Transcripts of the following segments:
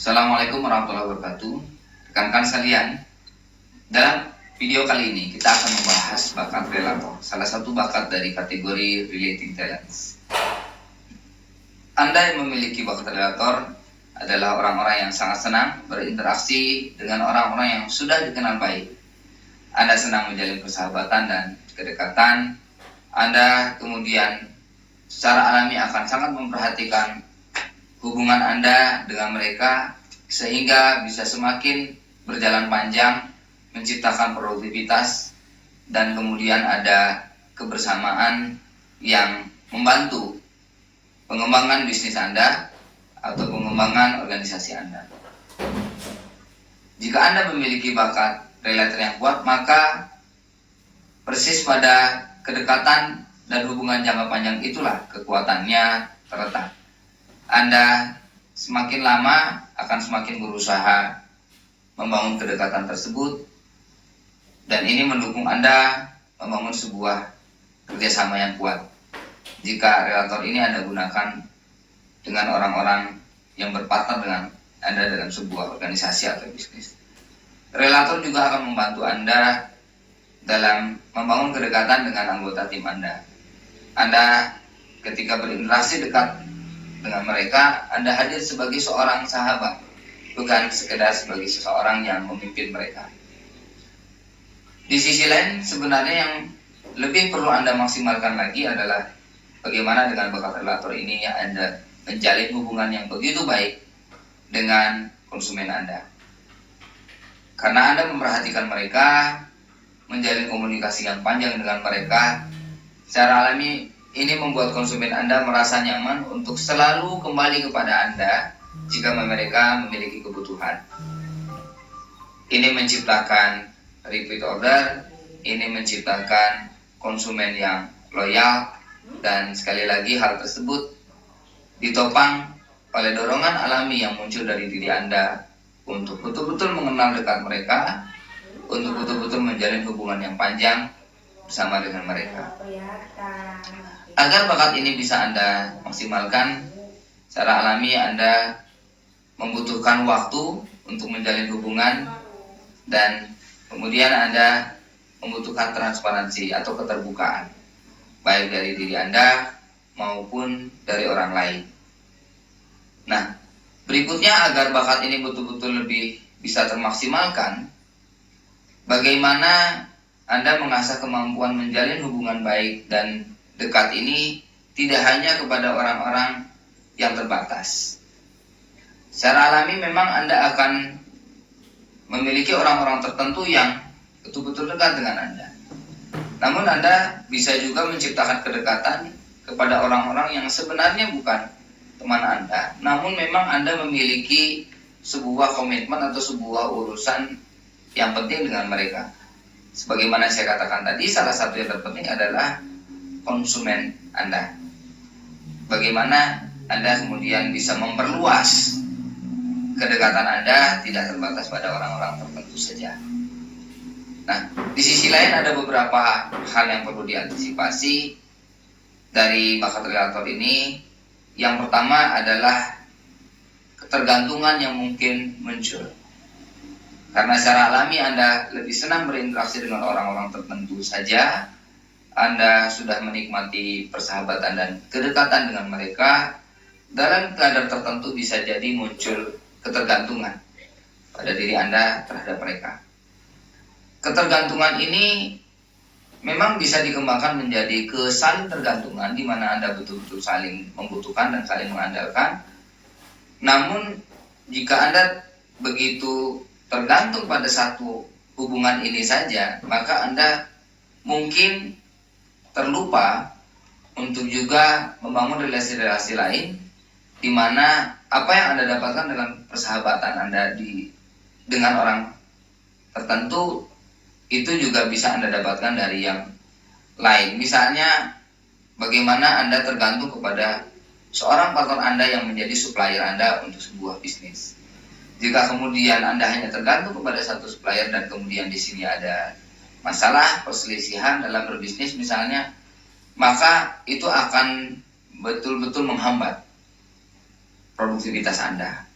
Assalamualaikum warahmatullahi wabarakatuh. Rekan-rekan sekalian, dalam video kali ini kita akan membahas bakat relator, salah satu bakat dari kategori relating talents. Anda yang memiliki bakat relator adalah orang-orang yang sangat senang berinteraksi dengan orang-orang yang sudah dikenal baik. Anda senang menjalin persahabatan dan kedekatan. Anda kemudian secara alami akan sangat memperhatikan hubungan Anda dengan mereka sehingga bisa semakin berjalan panjang, menciptakan produktivitas, dan kemudian ada kebersamaan yang membantu pengembangan bisnis Anda atau pengembangan organisasi Anda. Jika Anda memiliki bakat relator yang kuat, maka persis pada kedekatan dan hubungan jangka panjang itulah kekuatannya terletak. Anda semakin lama akan semakin berusaha membangun kedekatan tersebut, dan ini mendukung Anda membangun sebuah kerjasama yang kuat. Jika relator ini Anda gunakan dengan orang-orang yang berpartner dengan Anda dalam sebuah organisasi atau bisnis. Relator juga akan membantu Anda dalam membangun kedekatan dengan anggota tim Anda. Anda ketika berinteraksi dekat dengan mereka, Anda hadir sebagai seorang sahabat, bukan sekedar sebagai seseorang yang memimpin mereka. Di sisi lain, sebenarnya yang lebih perlu Anda maksimalkan lagi adalah bagaimana dengan bakat relator ini Anda menjalin hubungan yang begitu baik dengan konsumen Anda. Karena Anda memperhatikan mereka, menjalin komunikasi yang panjang dengan mereka, secara alami ini membuat konsumen Anda merasa nyaman untuk selalu kembali kepada Anda jika mereka memiliki kebutuhan. Ini menciptakan repeat order, ini menciptakan konsumen yang loyal, dan sekali lagi hal tersebut ditopang oleh dorongan alami yang muncul dari diri Anda untuk betul-betul mengenal dekat mereka, untuk betul-betul menjalin hubungan yang panjang bersama dengan mereka. Agar bakat ini bisa Anda maksimalkan, secara alami Anda membutuhkan waktu untuk menjalin hubungan, dan kemudian Anda membutuhkan transparansi atau keterbukaan, baik dari diri Anda maupun dari orang lain. Nah, berikutnya agar bakat ini betul-betul lebih bisa termaksimalkan, bagaimana Anda mengasah kemampuan menjalin hubungan baik dan dekat ini tidak hanya kepada orang-orang yang terbatas. Secara alami memang Anda akan memiliki orang-orang tertentu yang betul-betul dekat dengan Anda. Namun Anda bisa juga menciptakan kedekatan kepada orang-orang yang sebenarnya bukan teman Anda, namun memang Anda memiliki sebuah komitmen atau sebuah urusan yang penting dengan mereka. Sebagaimana saya katakan tadi, salah satu yang terpenting adalah konsumen Anda. Bagaimana Anda kemudian bisa memperluas kedekatan Anda tidak terbatas pada orang-orang tertentu saja. Nah, di sisi lain ada beberapa hal yang perlu diantisipasi dari bakat relator ini. Yang pertama adalah ketergantungan yang mungkin muncul. Karena secara alami Anda lebih senang berinteraksi dengan orang-orang tertentu saja, Anda sudah menikmati persahabatan dan kedekatan dengan mereka, dalam kadar tertentu bisa jadi muncul ketergantungan pada diri Anda terhadap mereka. Ketergantungan ini memang bisa dikembangkan menjadi kesaling tergantungan, di mana Anda betul-betul saling membutuhkan dan saling mengandalkan. Namun jika Anda begitu tergantung pada satu hubungan ini saja, maka Anda mungkin terlupa untuk juga membangun relasi-relasi lain, di mana apa yang Anda dapatkan dengan persahabatan Anda dengan orang tertentu itu juga bisa Anda dapatkan dari yang lain. Misalnya bagaimana Anda tergantung kepada seorang partner Anda yang menjadi supplier Anda untuk sebuah bisnis. Jika kemudian Anda hanya tergantung kepada satu supplier dan kemudian di sini ada masalah perselisihan dalam berbisnis misalnya, maka itu akan betul-betul menghambat produktivitas Anda.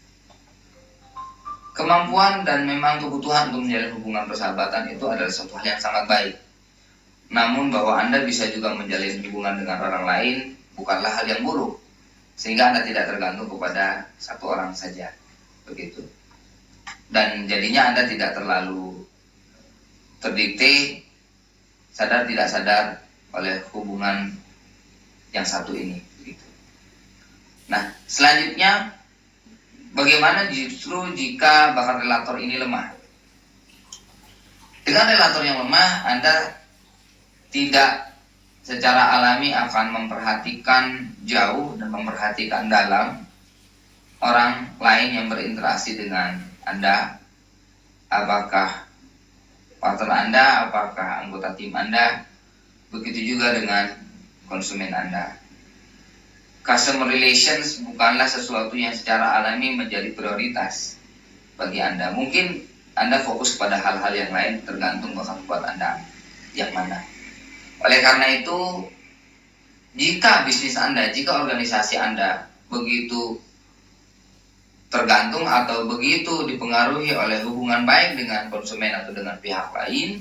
Kemampuan dan memang kebutuhan untuk menjalin hubungan persahabatan itu adalah suatu hal yang sangat baik. Namun bahwa Anda bisa juga menjalin hubungan dengan orang lain bukanlah hal yang buruk, sehingga Anda tidak tergantung kepada satu orang saja, begitu. Dan jadinya Anda tidak terlalu terdikte, sadar tidak sadar oleh hubungan yang satu ini, begitu. Nah, selanjutnya, bagaimana justru jika bakat relator ini lemah? Dengan relator yang lemah, Anda tidak secara alami akan memperhatikan jauh dan memperhatikan dalam orang lain yang berinteraksi dengan Anda, apakah partner Anda, apakah anggota tim Anda, begitu juga dengan konsumen Anda. Customer relations bukanlah sesuatu yang secara alami menjadi prioritas bagi Anda. Mungkin Anda fokus pada hal-hal yang lain, tergantung bakat buat Anda yang mana. Oleh karena itu, jika bisnis Anda, jika organisasi Anda begitu tergantung atau begitu dipengaruhi oleh hubungan baik dengan konsumen atau dengan pihak lain,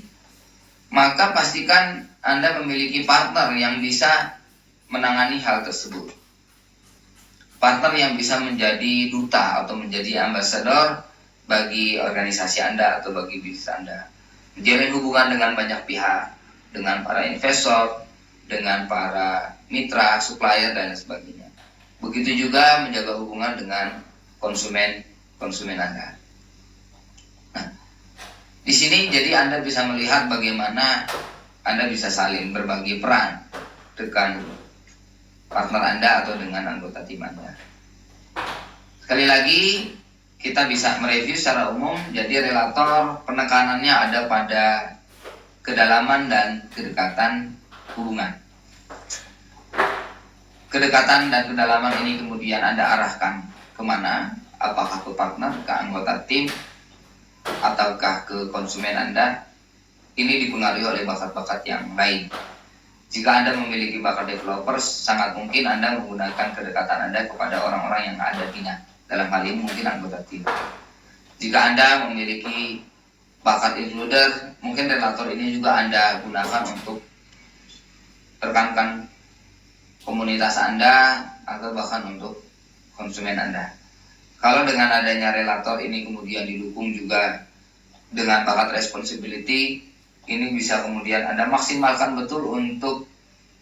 maka pastikan Anda memiliki partner yang bisa menangani hal tersebut. Partner yang bisa menjadi duta atau menjadi ambasador bagi organisasi Anda atau bagi bisnis Anda. Menjalin hubungan dengan banyak pihak, dengan para investor, dengan para mitra, supplier, dan sebagainya. Begitu juga menjaga hubungan dengan konsumen Anda. Nah, di sini jadi Anda bisa melihat bagaimana Anda bisa saling berbagi peran dengan partner Anda atau dengan anggota tim Anda. Sekali lagi, kita bisa mereview secara umum. Jadi relator penekanannya ada pada kedalaman dan kedekatan hubungan. Kedekatan dan kedalaman ini kemudian Anda arahkan kemana? Apakah ke partner, ke anggota tim, ataukah ke konsumen Anda? Ini dipengaruhi oleh bakat-bakat yang lain. Jika Anda memiliki bakat developers, sangat mungkin Anda menggunakan kedekatan Anda kepada orang-orang yang ada timnya. Dalam hal ini mungkin anggota tim. Jika Anda memiliki bakat includer, mungkin relator ini juga Anda gunakan untuk rekan-rekan komunitas Anda atau bahkan untuk konsumen Anda. Kalau dengan adanya relator ini kemudian didukung juga dengan bakat responsibility, ini bisa kemudian Anda maksimalkan betul untuk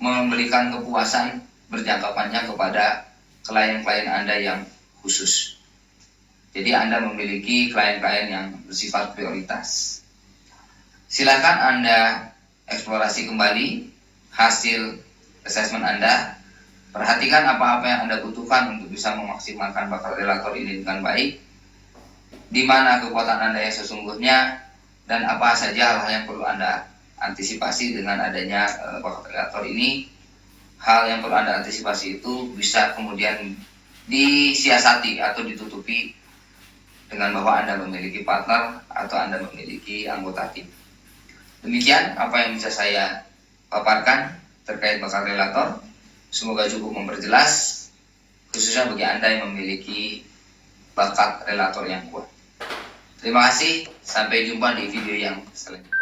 memberikan kepuasan berjangka panjang kepada klien-klien Anda yang khusus. Jadi Anda memiliki klien-klien yang bersifat prioritas. Silakan Anda eksplorasi kembali hasil assessment Anda. Perhatikan apa-apa yang Anda butuhkan untuk bisa memaksimalkan bakat relator ini dengan baik. Di mana kekuatan Anda yang sesungguhnya, dan apa saja hal-hal yang perlu Anda antisipasi dengan adanya bakat relator ini. Hal yang perlu Anda antisipasi itu bisa kemudian disiasati atau ditutupi dengan bahwa Anda memiliki partner atau Anda memiliki anggota tim. Demikian apa yang bisa saya paparkan terkait bakat relator. Semoga cukup memperjelas, khususnya bagi Anda yang memiliki bakat relator yang kuat. Terima kasih, sampai jumpa di video yang selanjutnya.